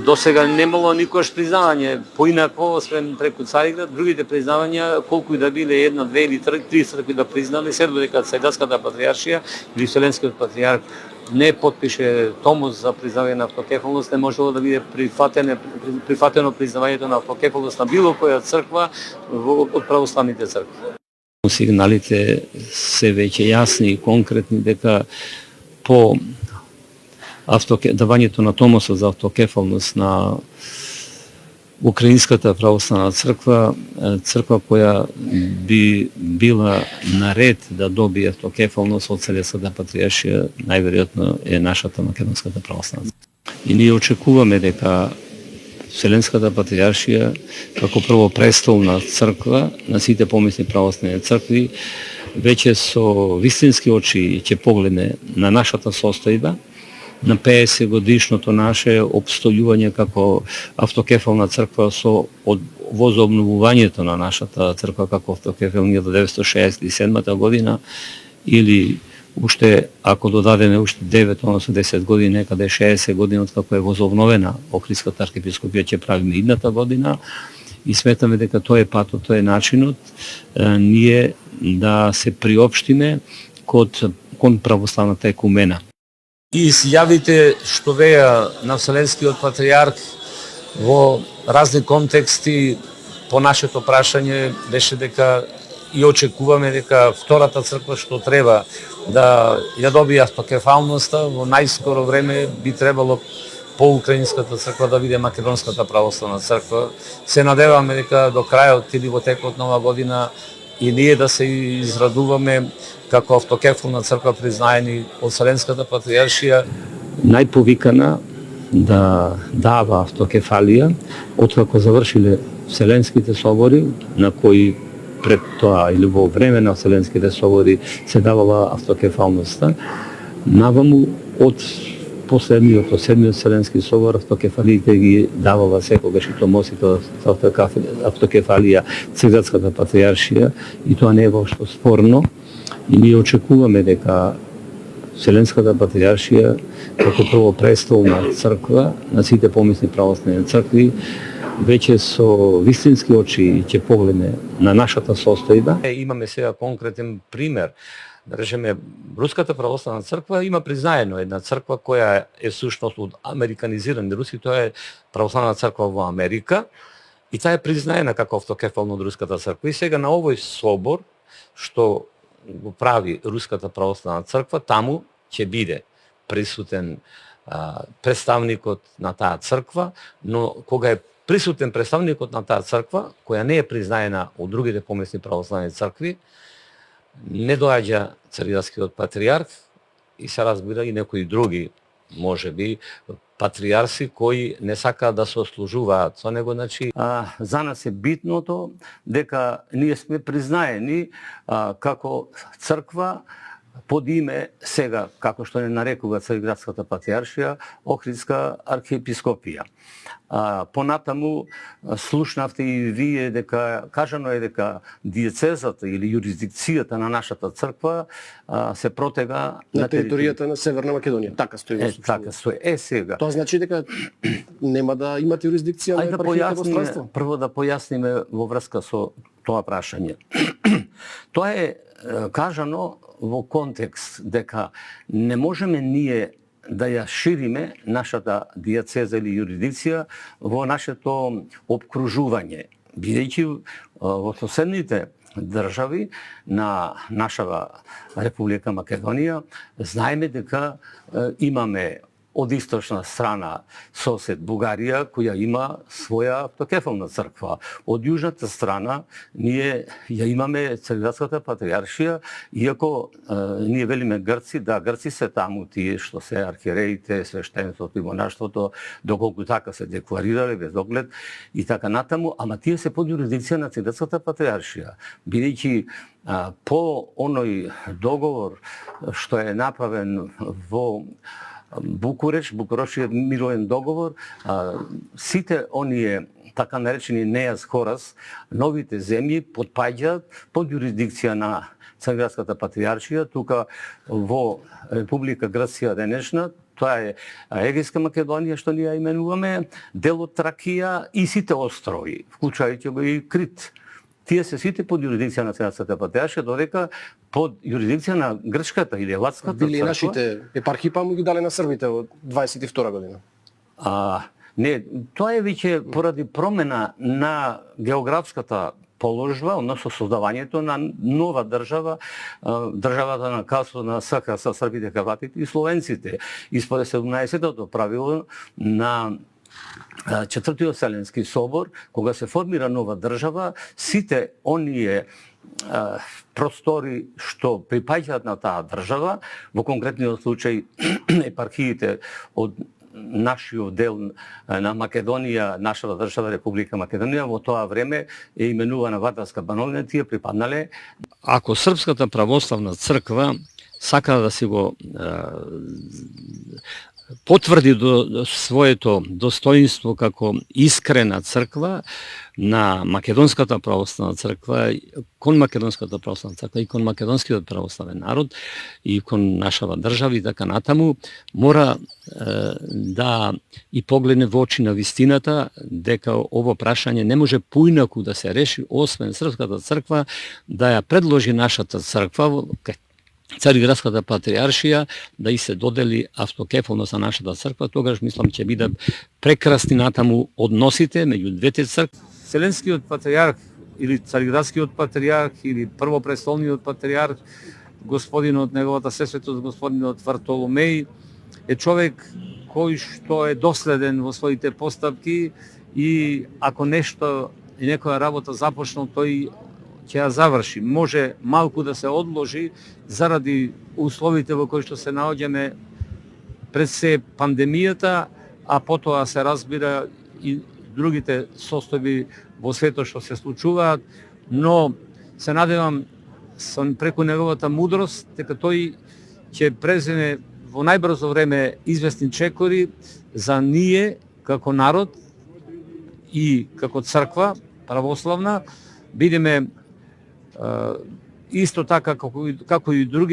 До сега немало никош признавање поинако, освен преку Цариград, другите признавања, колку и да биле една, две или три цркви да признале, се додека Сајдатската патријаршија или Вселенскиот патријарх не потпише томос за признавање на автокефалност, не можело да биде прифатено признавањето на автокефалност на било која црква од православните цркви. Сигналите се веќе јасни и конкретни дека по давањето на томосот за автокефалност на Украинската православна црква, црква која би била наред да добие автокефалност од Вселенската патријаршија, најверојатно е нашата Македонската православна црква. И ние очекуваме дека Вселенската патријаршија, како прво престолна црква на сите помисни православни цркви, веќе со вистински очи ќе погледне на нашата состојба, на 50 годишното наше обстојување како автокефална црква со возобновувањето на нашата црква како автокефална до 1967 година, или уште, ако додадеме уште 9, односно 10 години, некаде 60 години од како е возобновена Охридската архиепископија, ќе правиме идната година, и сметаме дека тој е патот, тој е начинот ние да се приопштиме кон православната екумена. И изјавите што веја на Вселенскиот патријарх во разни контексти по нашето прашање беше дека и очекуваме дека втората црква што треба да ја добие автокефалноста во најскоро време би требало по Украинската црква да биде Македонската православна црква. Се надеваме дека до крајот или во текот на оваа година и ние да се израдуваме како автокефална црква признаени од Вселенската патријаршија, најповикана да дава автокефалија, откако завршиле Вселенските собори, на кои пред тоа или во време на Вселенските собори се давала автокефалноста, наваму од последниот, седмиот Вселенски собор, автокефалиите ги давала секогаш и томосите автокефалија Цриградската патријаршија, и тоа не е воопшто спорно. И ние очекуваме дека Вселенската патријаршија, како прво престолна црква на сите помисни православни цркви, веќе со вистински очи ќе погледне на нашата состојба. Имаме сега конкретен пример. Да речеме, Руската православна црква има признаено една црква која е сушност од американизиран руски, тоа е православна црква во Америка, и таа е признаена како автокефална од Руската црква. И сега на овој собор што го прави Руската православна црква, таму ќе биде присутен представникот на таа црква, но кога е присутен представникот на таа црква, која не е признаена од другите помисни православни цркви, не доаѓа Цриградскиот патријарх и се разбира и некои други, можеби, патријарси кои не сакаат да се ослужуваат со него. Значи, за нас е битното дека ние сме признаени како црква под име сега, како што не нарекува Цриградската патријаршија, Охридска архиепископија. Понатаму слушнавте и вие дека кажано е дека диецезата или юрисдикцијата на нашата црква се протега на територијата на Северна Македонија. Така стои во случајот. Така стои. Сега. Тоа значи дека нема да имате юрисдикција на епархијата во странство. Прво да појасниме во врска со тоа прашање. Тоа е кажано во контекст дека не можеме ние да ја шириме нашата диецеза или юрисдикција во нашето обкружување, бидејќи во соседните држави на нашава Република Македонија знаеме дека имаме од источна страна сосед Бугарија, која има своја автокефална црква. Од јужната страна ние ја имаме Цриградската патријаршија, иако ние велиме грци, да, грци се таму тие што се архиереите, свештенството и монаштвото, доколку така се декларирале без оглед и така натаму, ама тие се под јурисдикција на Цриградската патријаршија, бидејќи по оној договор што е направен во Букурешт, Букурештиот мировен договор, сите оние така наречени нејас хорас, новите земји потпаѓаат под юрисдикција на Цариградската патриаршија, тука во Република Грција денешна, тоа е Егејска Македонија, што ние ја именуваме, дел од Тракија и сите острови, вклучајќи го и Крит. Тие се сите под юрисдикција на Цариградската патриаршија, додека под юрисдикција на грчката или латската Били црква. нашите епархии, па му ги дали на србите во 22 година. Не, тоа е веќе поради промена на географската положба, односно создавањето на нова држава, државата на Касо на СХ со србите, хрватите и словенците. И според 17-тото правило на Четвртиот Вселенски собор, кога се формира нова држава, сите оние простори што припаѓаат на таа држава, во конкретниот случај епархиите од нашиот дел на Македонија, нашата држава Република Македонија, во тоа време е именувана Вардарска бановина, тие припаднале. Ако Српската православна црква сака да си го потврди до своето достоинство како искрена црква на Македонската православна црква, кон Македонската православна црква и кон македонскиот православен народ и кон нашава држава и така натаму, мора да и погледне во очи на вистината дека ово прашање не може поинаку да се реши освен Српската црква да ја предложи нашата црква Цариградската патриаршија да и се додели автокефалност на нашата црква, тогаш мислам ќе биде прекрасни натаму односите меѓу двете цркви. Вселенскиот патриарх или Цариградскиот патриарх или првопрестолниот патриарх, господинот неговата сесветост господинот Вартоломеј е човек кој што е доследен во своите постапки и ако нешто и некоја работа започнал, тој ќе ја заврши. Може малку да се одложи заради условите во кои што се наоѓаме пред се пандемијата, а потоа се разбира и другите состојби во светот што се случуваат, но се надевам преку неговата мудрост дека тој ќе преземе во најбрзо време известни чекори за ние како народ и како црква православна, бидеме исто така како и други